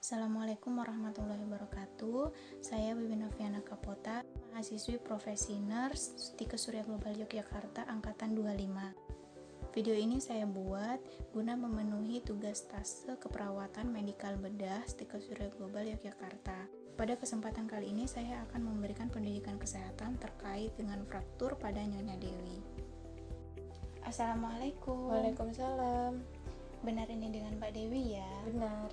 Assalamualaikum warahmatullahi wabarakatuh. Saya Bibi Noviana Kapota, mahasiswi profesi nurse Stika Surya Global Yogyakarta angkatan 25. Video ini saya buat guna memenuhi tugas tase keperawatan medikal bedah Stika Surya Global Yogyakarta. Pada kesempatan kali ini saya akan memberikan pendidikan kesehatan terkait dengan fraktur pada Nyonya Dewi. Assalamualaikum. Waalaikumsalam. Benar ini dengan Mbak Dewi ya? Benar.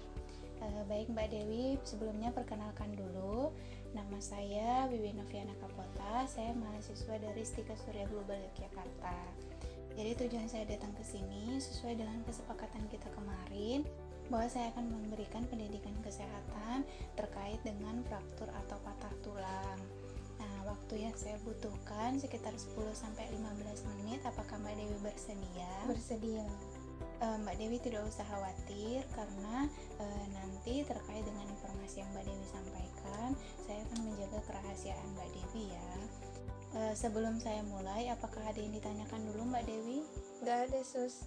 Baik Mbak Dewi, sebelumnya perkenalkan dulu. Nama saya Bibi Noviana Kapota, saya mahasiswa dari Stika Surya Global Yogyakarta. Jadi tujuan saya datang ke sini sesuai dengan kesepakatan kita kemarin bahwa saya akan memberikan pendidikan kesehatan terkait dengan fraktur atau patah tulang. Nah, waktu yang saya butuhkan sekitar 10-15 menit. Apakah Mbak Dewi bersedia? Bersedia. Mbak Dewi tidak usah khawatir karena nanti terkait dengan informasi yang Mbak Dewi sampaikan, saya akan menjaga kerahasiaan Mbak Dewi ya. Sebelum saya mulai, apakah ada yang ditanyakan dulu Mbak Dewi? Nggak ada, Sus.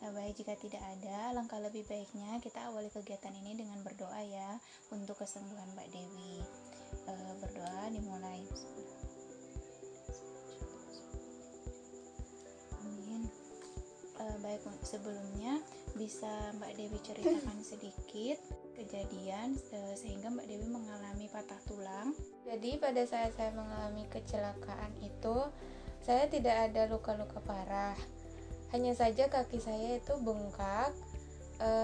Baik, jika tidak ada, langkah lebih baiknya kita awali kegiatan ini dengan berdoa ya, untuk kesembuhan Mbak Dewi. Berdoa dimulai. Baik, sebelumnya bisa Mbak Dewi ceritakan sedikit kejadian sehingga Mbak Dewi mengalami patah tulang. Jadi pada saat saya mengalami kecelakaan itu, saya tidak ada luka-luka parah. Hanya saja kaki saya itu bengkak,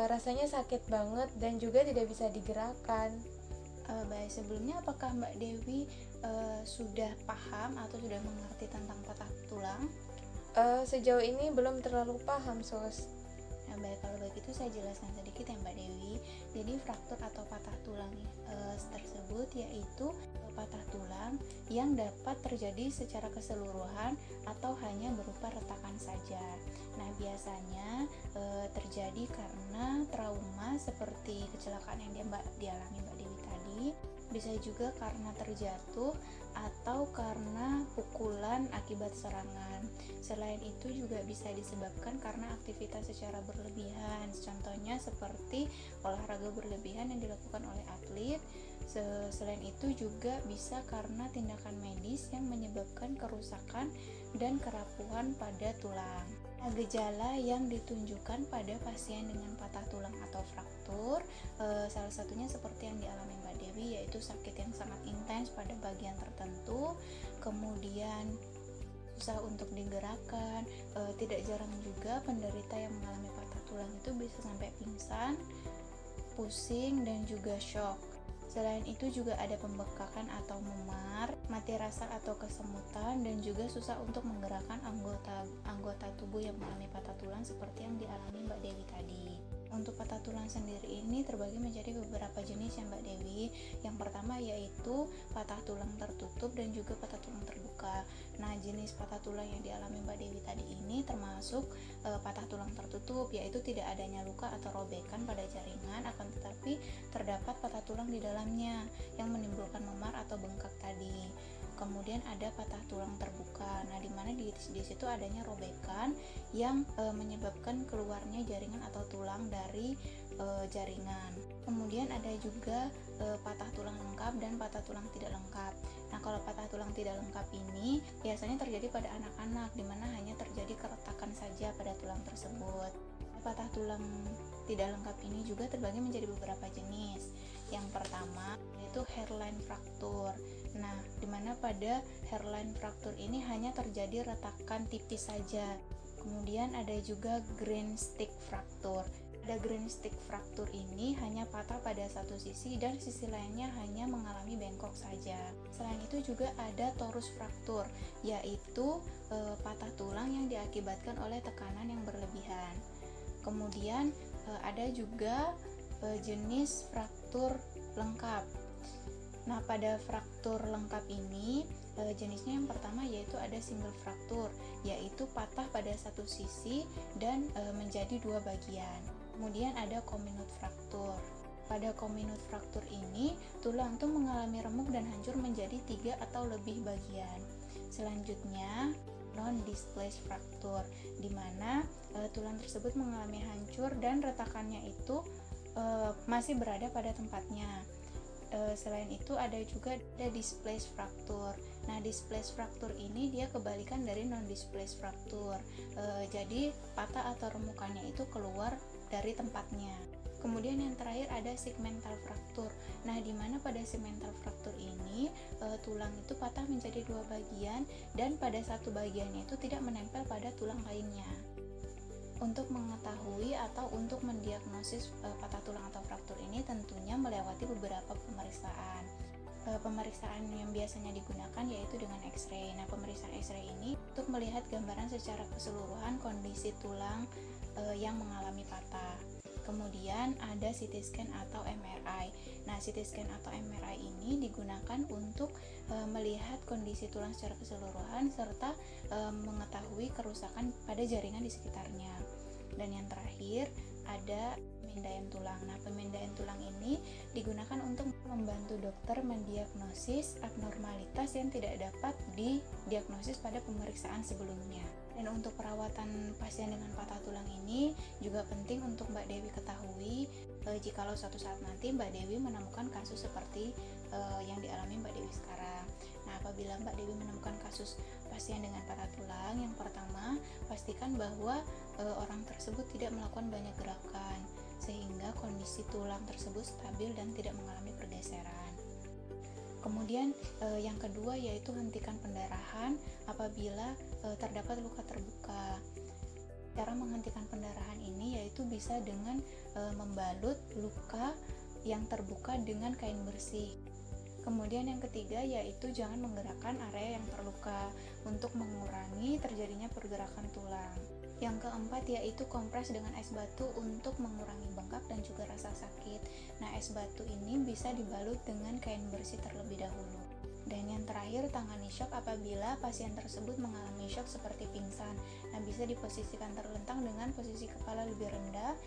rasanya sakit banget dan juga tidak bisa digerakkan. Baik, sebelumnya apakah Mbak Dewi sudah paham atau sudah mengerti tentang patah tulang? Sejauh ini belum terlalu paham, Sus. Nah, baik, kalau begitu saya jelaskan sedikit ya Mbak Dewi. Jadi fraktur atau patah tulang tersebut yaitu patah tulang yang dapat terjadi secara keseluruhan atau hanya berupa retakan saja. Nah, biasanya terjadi karena trauma seperti kecelakaan yang dialami Mbak Dewi tadi. Bisa juga karena terjatuh atau karena pukulan akibat serangan. Selain itu juga bisa disebabkan karena aktivitas secara berlebihan. Contohnya seperti olahraga berlebihan yang dilakukan oleh atlet. Selain itu juga bisa karena tindakan medis yang menyebabkan kerusakan dan kerapuhan pada tulang. Gejala yang ditunjukkan pada pasien dengan patah tulang atau fraktur, salah satunya seperti yang dialami Mbak Dewi, yaitu sakit yang sangat intens pada bagian tertentu, kemudian susah untuk digerakkan. Tidak jarang juga penderita yang mengalami patah tulang itu bisa sampai pingsan, pusing, dan juga shock. Selain itu juga ada pembekakan atau memar, mati rasa atau kesemutan, dan juga susah untuk menggerakkan anggota tubuh yang mengalami patah tulang seperti yang dialami Mbak Dewi tadi. Untuk patah tulang sendiri ini terbagi menjadi beberapa jenis ya Mbak Dewi. Yang pertama yaitu patah tulang tertutup dan juga patah tulang terbuka. Nah, jenis patah tulang yang dialami Mbak Dewi tadi ini termasuk patah tulang tertutup, yaitu tidak adanya luka atau robekan pada jaringan, akan tetapi terdapat patah tulang di dalamnya yang menimbulkan memar atau bengkak tadi. Kemudian ada patah tulang terbuka. Nah, di mana di situ adanya robekan yang menyebabkan keluarnya jaringan atau tulang dari jaringan. Kemudian ada juga patah tulang lengkap dan patah tulang tidak lengkap. Nah, kalau patah tulang tidak lengkap ini biasanya terjadi pada anak-anak, di mana hanya terjadi keretakan saja pada tulang tersebut. Patah tulang tidak lengkap ini juga terbagi menjadi beberapa jenis. Yang pertama yaitu hairline fracture. Nah, dimana pada hairline fracture ini hanya terjadi retakan tipis saja. Kemudian ada juga green stick fracture. Pada green stick fracture ini hanya patah pada satu sisi dan sisi lainnya hanya mengalami bengkok saja. Selain itu juga ada torus fracture, yaitu patah tulang yang diakibatkan oleh tekanan yang berlebihan. Kemudian ada juga jenis fraktur lengkap. Nah, pada fraktur lengkap ini jenisnya yang pertama yaitu ada single fraktur, yaitu patah pada satu sisi dan menjadi dua bagian. Kemudian ada comminute fraktur. Pada comminute fraktur ini tulang itu mengalami remuk dan hancur menjadi 3 atau lebih bagian. Selanjutnya non-displaced fracture, di mana tulang tersebut mengalami hancur dan retakannya itu masih berada pada tempatnya. Selain itu ada juga displaced fracture. Nah, displaced fracture ini dia kebalikan dari non displaced fracture. Jadi patah atau remukannya itu keluar dari tempatnya. Kemudian yang terakhir ada segmental fracture. Nah, di mana pada segmental fracture ini tulang itu patah menjadi dua bagian dan pada satu bagiannya itu tidak menempel pada tulang lainnya. Untuk mengetahui atau untuk mendiagnosis patah tulang atau fraktur ini tentunya melewati beberapa pemeriksaan. Pemeriksaan yang biasanya digunakan yaitu dengan X-ray. Nah, pemeriksaan X-ray ini untuk melihat gambaran secara keseluruhan kondisi tulang yang mengalami patah. Kemudian ada CT scan atau MRI. Nah, CT scan atau MRI ini digunakan untuk melihat kondisi tulang secara keseluruhan serta mengetahui kerusakan pada jaringan di sekitarnya. Dan yang terakhir ada pemindaian tulang. Nah, pemindaian tulang ini digunakan untuk membantu dokter mendiagnosis abnormalitas yang tidak dapat didiagnosis pada pemeriksaan sebelumnya. Dan untuk perawatan pasien dengan patah tulang ini juga penting untuk Mbak Dewi ketahui jikalau suatu saat nanti Mbak Dewi menemukan kasus seperti yang dialami Mbak Dewi sekarang. Nah, apabila Mbak Dewi menemukan kasus pasien dengan patah tulang, yang pertama pastikan bahwa orang tersebut tidak melakukan banyak gerakan sehingga kondisi tulang tersebut stabil dan tidak mengalami pergeseran. Kemudian yang kedua yaitu hentikan pendarahan apabila terdapat luka terbuka. Cara menghentikan pendarahan ini yaitu bisa dengan membalut luka yang terbuka dengan kain bersih. Kemudian yang ketiga yaitu jangan menggerakkan area yang terluka untuk mengurangi terjadinya pergerakan tulang. Yang keempat yaitu kompres dengan es batu untuk mengurangi bengkak dan juga rasa sakit. Nah, es batu ini bisa dibalut dengan kain bersih terlebih dahulu. Dan yang terakhir, tangani shock apabila pasien tersebut mengalami shock seperti pingsan. Nah, bisa diposisikan terlentang dengan posisi kepala lebih rendah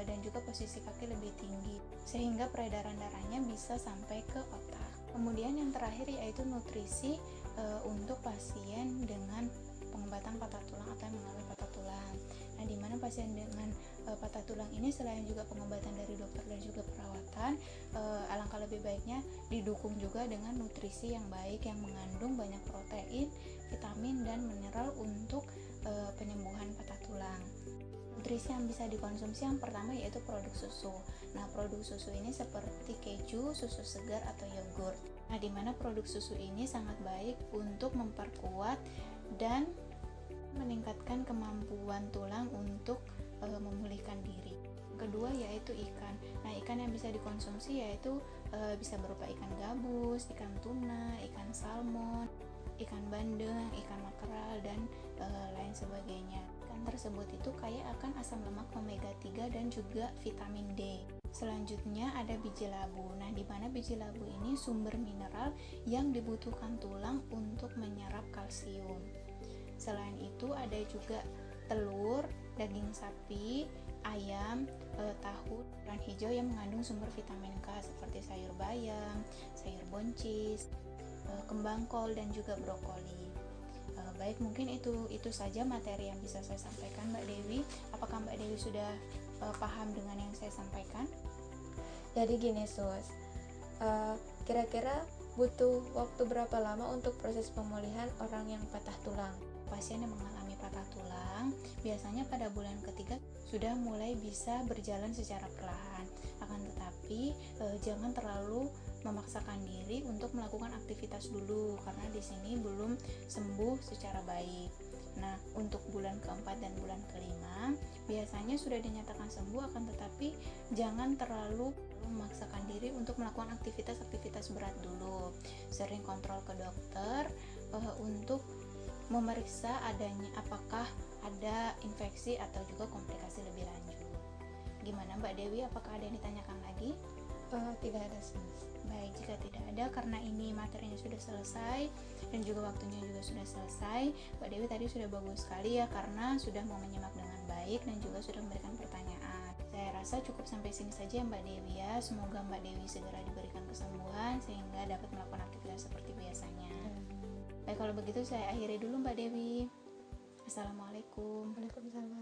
dan juga posisi kaki lebih tinggi sehingga peredaran darahnya bisa sampai ke otak. Kemudian yang terakhir yaitu nutrisi untuk pasien dengan pengobatan patah tulang atau yang mengalami patah tulang. Nah, di mana pasien dengan patah tulang ini selain juga pengobatan dari dokter dan juga perawatan, alangkah lebih baiknya didukung juga dengan nutrisi yang baik yang mengandung banyak protein, vitamin dan mineral untuk penyembuhan patah tulang. Nutrisi yang bisa dikonsumsi yang pertama yaitu produk susu. Nah, produk susu ini seperti keju, susu segar atau yogurt. Nah, di mana produk susu ini sangat baik untuk memperkuat dan meningkatkan kemampuan tulang untuk memulihkan diri. Kedua yaitu ikan. Nah, ikan yang bisa dikonsumsi yaitu bisa berupa ikan gabus, ikan tuna, ikan salmon, ikan bandeng, ikan makrel dan lain sebagainya. Ikan tersebut itu kaya akan asam lemak omega 3 dan juga vitamin D. Selanjutnya ada biji labu. Nah, di mana biji labu ini sumber mineral yang dibutuhkan tulang untuk menyerap kalsium. Selain itu ada juga telur, daging sapi, ayam, tahu, dan hijau yang mengandung sumber vitamin K seperti sayur bayam, sayur buncis, kembang kol dan juga brokoli. Baik, mungkin itu saja materi yang bisa saya sampaikan Mbak Dewi. Apakah Mbak Dewi sudah paham dengan yang saya sampaikan? Jadi gini Sus, kira-kira butuh waktu berapa lama untuk proses pemulihan orang yang patah tulang? Pasien yang mengalami patah tulang biasanya pada bulan ketiga sudah mulai bisa berjalan secara perlahan. Akan tetapi jangan terlalu memaksakan diri untuk melakukan aktivitas dulu karena di sini belum sembuh secara baik. Nah, untuk bulan keempat dan bulan kelima biasanya sudah dinyatakan sembuh, akan tetapi jangan terlalu memaksakan diri untuk melakukan aktivitas berat dulu. Sering kontrol ke dokter untuk memeriksa adanya apakah ada infeksi atau juga komplikasi lebih lanjut. Gimana Mbak Dewi, apakah ada yang ditanyakan lagi? Tidak ada Sus. Baik, jika tidak ada, karena ini materinya sudah selesai dan juga waktunya juga sudah selesai, Mbak Dewi tadi sudah bagus sekali ya karena sudah mau menyimak dengan baik dan juga sudah memberikan pertanyaan. Saya rasa cukup sampai sini saja Mbak Dewi ya. Semoga Mbak Dewi segera diberikan kesembuhan sehingga dapat melakukan aktivitas seperti biasanya. Baik, kalau begitu saya akhiri dulu Mbak Dewi. Assalamualaikum. Waalaikumsalam.